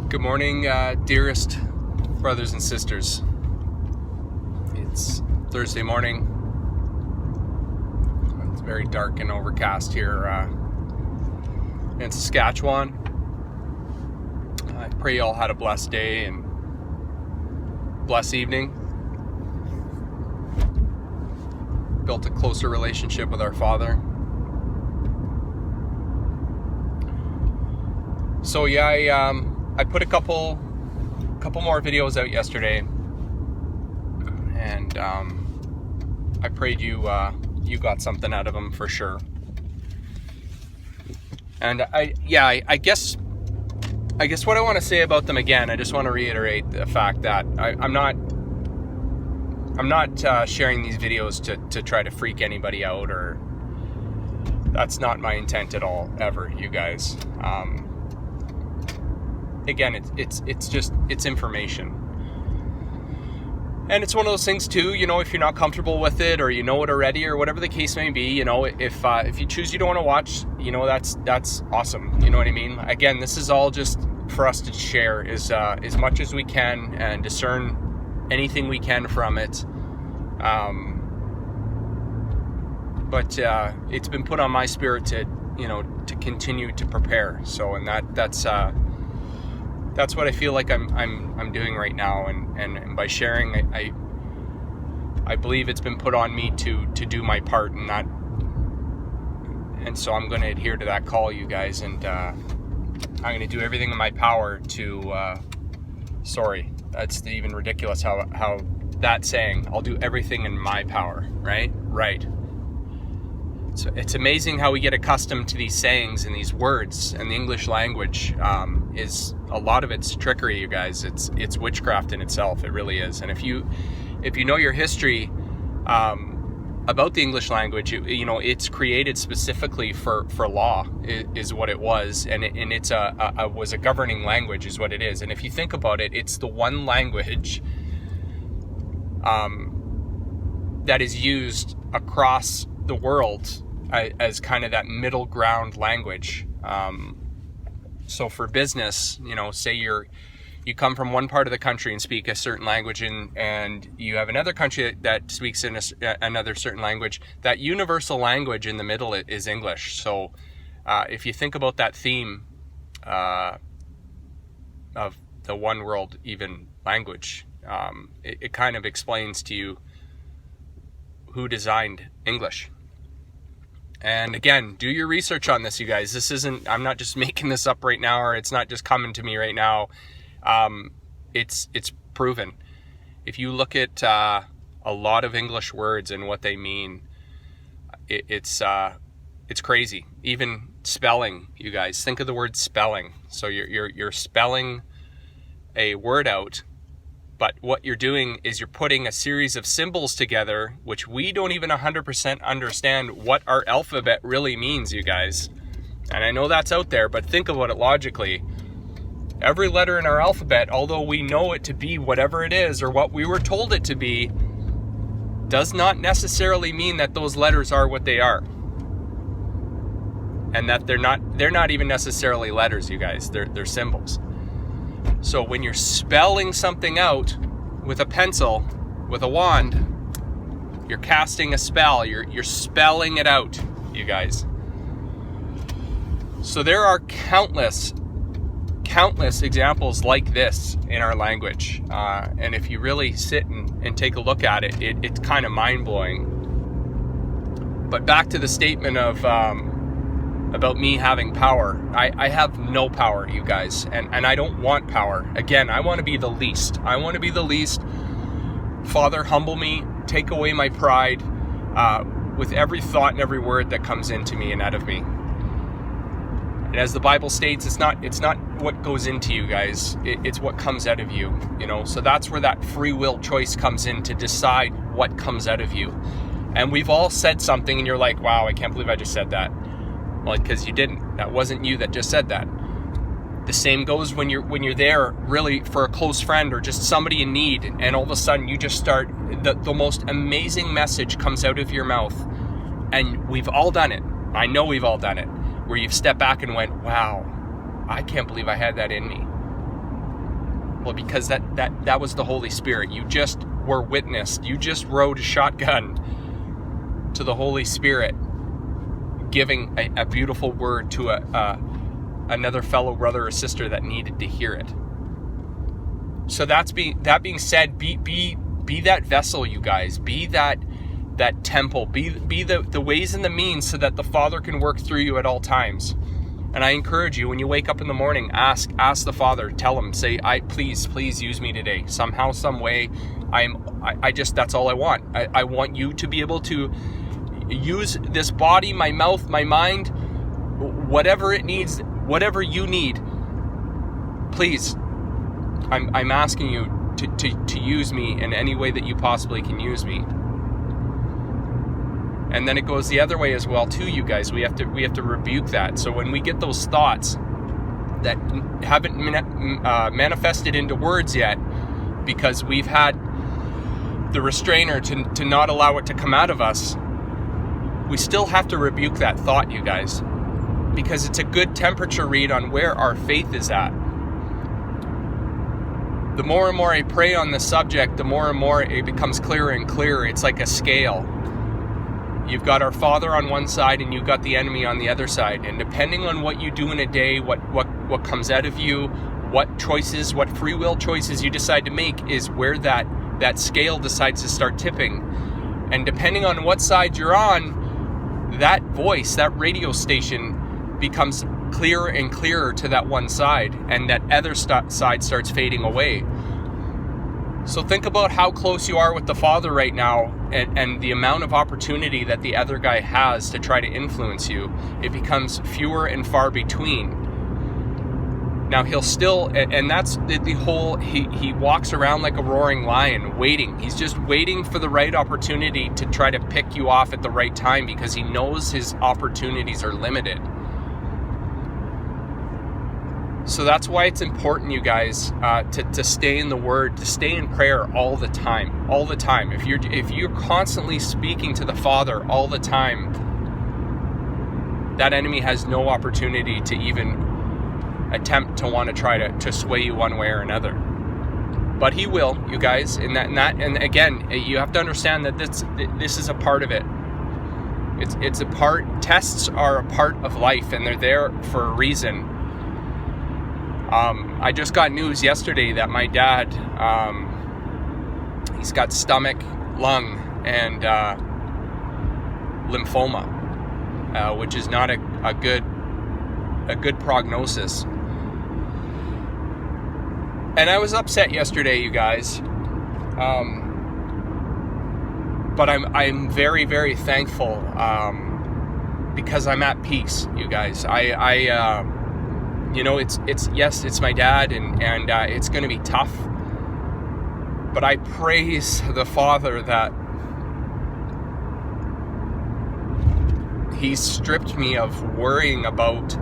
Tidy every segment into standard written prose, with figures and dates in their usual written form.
Good morning, dearest brothers and sisters. It's Thursday morning. It's very dark and overcast here in Saskatchewan. I pray you all had a blessed day and blessed evening. Built a closer relationship with our Father. So yeah, I put a couple more videos out yesterday, and I prayed you got something out of them for sure. And I guess what I want to say about them again, I just want to reiterate the fact that I'm not sharing these videos to try to freak anybody out, or that's not my intent at all, ever, you guys. Again, it's information. And it's one of those things too, if you're not comfortable with it, or you know it already, or whatever the case may be, if you choose you don't want to watch, that's awesome. You know what I mean? Again, this is all just for us to share as much as we can and discern anything we can from it. But it's been put on my spirit to continue to prepare. So, and that's what I feel like I'm doing right now, and by sharing, I believe it's been put on me to do my part, and so I'm going to adhere to that call, you guys, and I'm going to do everything in my power to. Sorry, that's even ridiculous how that saying. I'll do everything in my power, right? Right. So it's amazing how we get accustomed to these sayings and these words, and the English language is a lot of it's trickery, you guys. It's witchcraft in itself. It really is. And if you know your history about the English language, it's created specifically for law is what it was, and it's was a governing language is what it is. And if you think about it, it's the one language that is used across the world as kind of that middle ground language. So for business, say you come from one part of the country and speak a certain language, and you have another country that speaks in another certain language, that universal language in the middle is English. So if you think about that theme of the one world even language, it kind of explains to you who designed English. And again, do your research on this, you guys. I'm not just making this up right now, or it's not just coming to me right now. It's proven. If you look at a lot of English words and what they mean, it's crazy. Even spelling, you guys. Think of the word spelling. So you're spelling a word out, but what you're doing is you're putting a series of symbols together, which we don't even 100% understand what our alphabet really means, you guys. And I know that's out there, but think about it logically. Every letter in our alphabet, although we know it to be whatever it is or what we were told it to be, does not necessarily mean that those letters are what they are. And that they're not even necessarily letters, you guys. They're symbols. So when you're spelling something out with a pencil, with a wand, you're casting a spell. You're spelling it out, you guys. So there are countless examples like this in our language. And if you really sit and take a look at it, it's kind of mind-blowing. But back to the statement of about me having power. I have no power, you guys, and I don't want power. Again, I want to be the least. Father, humble me, take away my pride with every thought and every word that comes into me and out of me. And as the Bible states, it's not what goes into you, guys. It's what comes out of you, So that's where that free will choice comes in, to decide what comes out of you. And we've all said something and you're like, wow, I can't believe I just said that. Well, because you didn't. That wasn't you that just said that. The same goes when you're there really for a close friend or just somebody in need, and all of a sudden you just start, the most amazing message comes out of your mouth. And we've all done it. I know we've all done it. Where you've stepped back and went, wow, I can't believe I had that in me. Well, because that was the Holy Spirit. You just were witnessed. You just rode a shotgun to the Holy Spirit, giving a beautiful word to another fellow brother or sister that needed to hear it. So that being said, be that vessel, you guys. Be that temple. Be the ways and the means so that the Father can work through you at all times. And I encourage you, when you wake up in the morning, ask the Father, tell him, say, please use me today. Somehow, some way, that's all I want. I want you to be able to use this body, my mouth, my mind, whatever it needs, whatever you need. Please, I'm asking you to use me in any way that you possibly can use me. And then it goes the other way as well too, you guys. We have to rebuke that. So when we get those thoughts that haven't manifested into words yet, because we've had the restrainer to not allow it to come out of us, we still have to rebuke that thought, you guys, because it's a good temperature read on where our faith is at. The more and more I pray on this subject, the more and more it becomes clearer and clearer. It's like a scale. You've got our Father on one side and you've got the enemy on the other side. And depending on what you do in a day, what comes out of you, what choices, what free will choices you decide to make is where that scale decides to start tipping. And depending on what side you're on, that voice, that radio station becomes clearer and clearer to that one side, and that other side starts fading away. So think about how close you are with the Father right now, and the amount of opportunity that the other guy has to try to influence you. It becomes fewer and far between. Now he'll still, and that's the whole, he walks around like a roaring lion, waiting. He's just waiting for the right opportunity to try to pick you off at the right time, because he knows his opportunities are limited. So that's why it's important, you guys, to stay in the Word, to stay in prayer all the time. If you're constantly speaking to the Father all the time, that enemy has no opportunity to even attempt to want to try to sway you one way or another. But he will, you guys, and again, you have to understand that this is a part of it. It's a part. Tests are a part of life, and they're there for a reason. I just got news yesterday that my dad, he's got stomach, lung, and lymphoma, which is not a good prognosis. And I was upset yesterday, you guys. But I'm very, very thankful, because I'm at peace, you guys. It's my dad, and it's going to be tough. But I praise the Father that He's stripped me of worrying about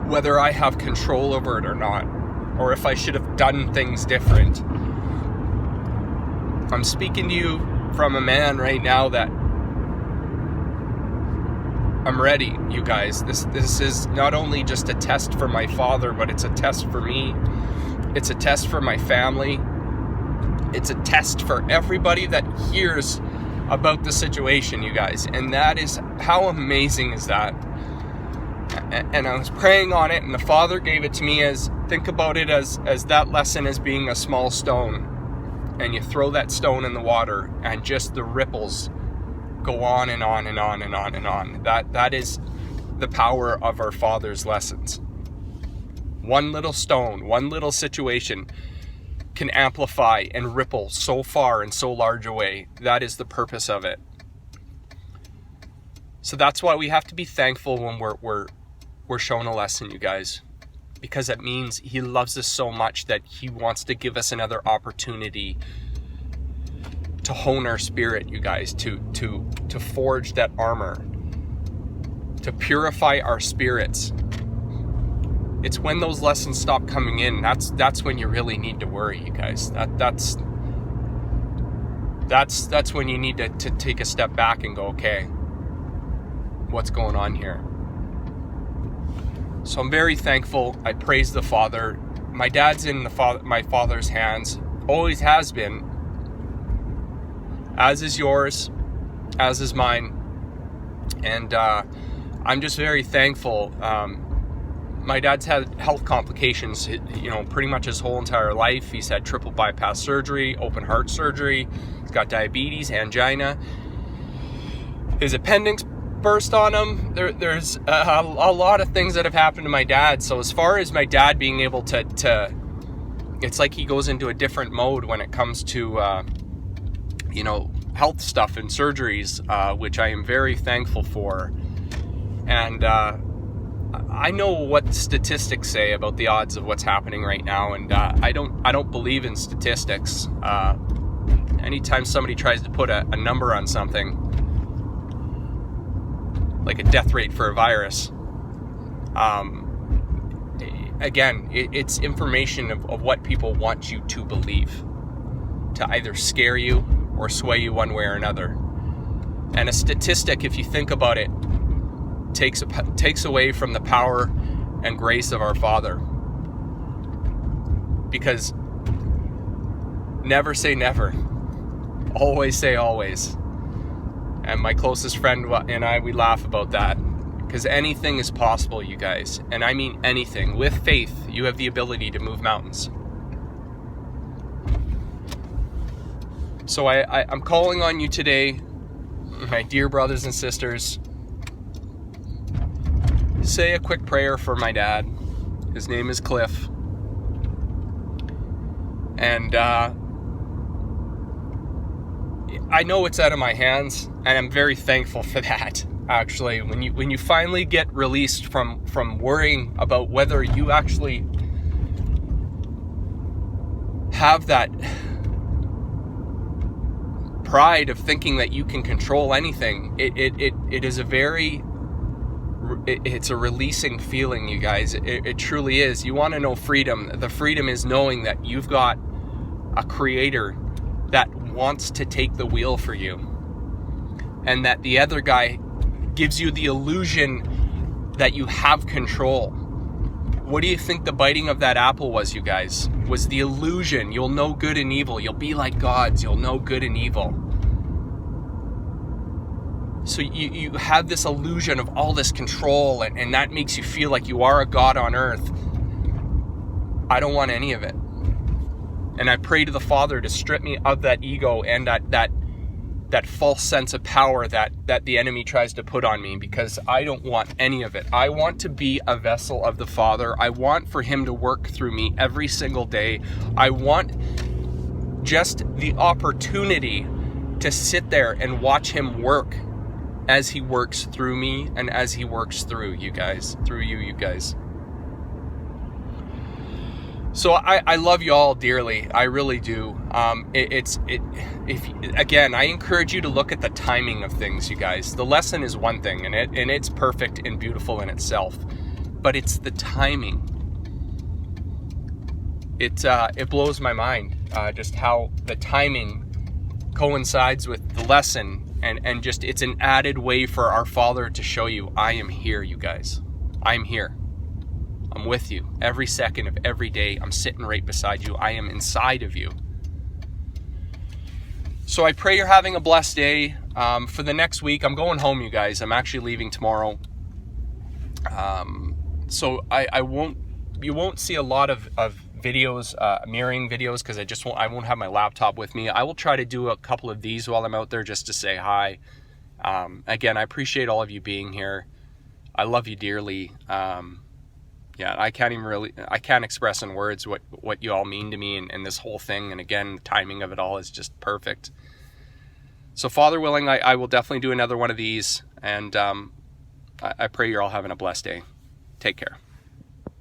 whether I have control over it or not, or if I should have done things different. I'm speaking to you from a man right now that I'm ready, you guys. This is not only just a test for my father, but it's a test for me. It's a test for my family. It's a test for everybody that hears about the situation, you guys. And that is, how amazing is that? And I was praying on it, and the Father gave it to me as, think about it as that lesson as being a small stone. And you throw that stone in the water, and just the ripples go on and on and on and on and on. That is the power of our Father's lessons. One little stone, one little situation can amplify and ripple so far and so large a way. That is the purpose of it. So that's why we have to be thankful when we're shown a lesson, you guys, because it means He loves us so much that He wants to give us another opportunity to hone our spirit, you guys, to forge that armor, to purify our spirits. It's when those lessons stop coming in, that's when you really need to worry, you guys. That's when you need to take a step back and go, okay, what's going on here? So I'm very thankful. I praise the Father. my dad's in my father's hands, always has been, as is yours, as is mine. And I'm just very thankful. My dad's had health complications, pretty much his whole entire life. He's had triple bypass surgery, open heart surgery. He's got diabetes, angina. His appendix burst on him. There's a lot of things that have happened to my dad. So as far as my dad being able to it's like he goes into a different mode when it comes to, health stuff and surgeries, which I am very thankful for. And I know what statistics say about the odds of what's happening right now, and I don't believe in statistics. Anytime somebody tries to put a number on something, like a death rate for a virus, again, it's information of what people want you to believe, to either scare you or sway you one way or another. And a statistic, if you think about it, takes away from the power and grace of our Father. Because never say never, always say always. And my closest friend and I, we laugh about that, because anything is possible, you guys. And I mean anything. With faith, you have the ability to move mountains. So I'm calling on you today, my dear brothers and sisters. Say a quick prayer for my dad. His name is Cliff. And I know it's out of my hands, and I'm very thankful for that. Actually, when you finally get released from worrying about whether you actually have that pride of thinking that you can control anything, it is it's a releasing feeling, you guys. It truly is. You want to know freedom. The freedom is knowing that you've got a creator that wants to take the wheel for you, and that the other guy gives you the illusion that you have control. What do you think the biting of that apple was, you guys? Was the illusion. You'll know good and evil. You'll be like gods. You'll know good and evil. So you have this illusion of all this control, and that makes you feel like you are a god on earth. I don't want any of it. And I pray to the Father to strip me of that ego and that false sense of power that the enemy tries to put on me, because I don't want any of it. I want to be a vessel of the Father. I want for him to work through me every single day. I want just the opportunity to sit there and watch him work as he works through me and as he works through you guys. So I love you all dearly. I really do. Again, I encourage you to look at the timing of things, you guys. The lesson is one thing, and it's perfect and beautiful in itself, but it's the timing. It blows my mind just how the timing coincides with the lesson, and just it's an added way for our Father to show you, I am here, you guys. I'm here. I'm with you every second of every day. I'm sitting right beside you. I am inside of you. So I pray you're having a blessed day. For the next week, I'm going home, you guys. I'm actually leaving tomorrow. So you won't see a lot of videos, mirroring videos, because I won't have my laptop with me. I will try to do a couple of these while I'm out there just to say hi. Again, I appreciate all of you being here. I love you dearly. Yeah, I can't express in words what you all mean to me and this whole thing. And again, the timing of it all is just perfect. So Father willing, I will definitely do another one of these. And I pray you're all having a blessed day. Take care.